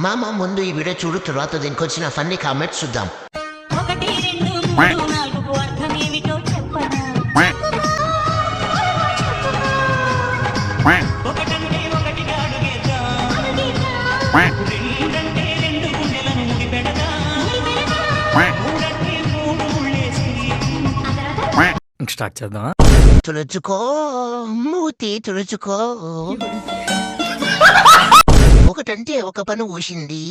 మామ ముందు ఈ వీడియో చూడు, తర్వాత దీనికి వచ్చిన ఫన్నీ కామెంట్స్ చూద్దాం. 1 2 3 4 అర్థం ఏమిటో చెప్పనా? ఒకటంటే ఒకటిగా అడుగేద్దాం, రెండంటే రెండు గుండెలను ముడిపెడదాం, మూడంటే మూడు ముళ్ళేసి స్టార్ట్ చేద్దామా? తుడుచుకో మూతి తుడుచుకో. ఒకటంటే ఒక పని ఊసింది,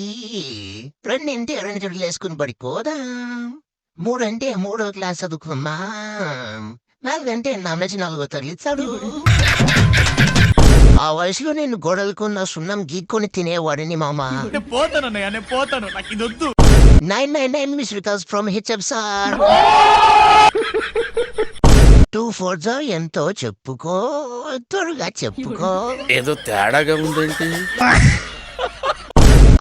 రెండంటే రెండు జడులు వేసుకుని పడిపోదా, మూడంటే 3వ క్లాస్ చదువుకున్నా, 4 నమ్మచి 4వ తరలిస్తాడు. ఆ వయసులో నేను గోడలకున్న సున్నం గీక్కొని తినేవాడిని మామ. పోతాను నాకు ఇది వద్దు. 999 miss Vikas from HF sir. 2 4 ఎంతో చెప్పుకో, త్వరగా చెప్పుకో. ఏదో తేడాగా ఉందేంటి?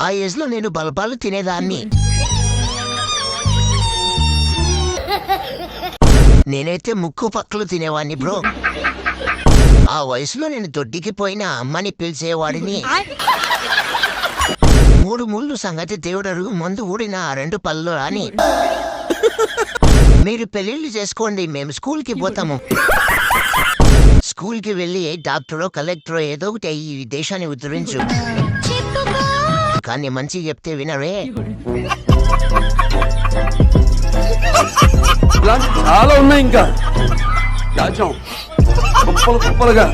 ఆ ఏజ్ లో నేను బల్బాలు తినేదాన్ని. నేనైతే ముక్కు పక్కలు తినేవాడిని బ్రో. ఆ వయసులో నేను దొడ్డికి పోయిన అమ్మని పిలిచేవాడిని. 3 ముళ్ళు సంగతి దేవుడరు, మందు ఊడిన 2 పళ్ళు అని. మీరు పెళ్లిళ్ళు చేసుకోండి, మేము స్కూల్కి పోతాము. స్కూల్కి వెళ్ళి డాక్టరో కలెక్టరో ఏదో ఒకటి ఈ దేశాన్ని ఉద్ధరించు. కానీ మంచి చెప్తే వినరే. చాలా ఉన్నాయి ఇంకా కుప్పలుగా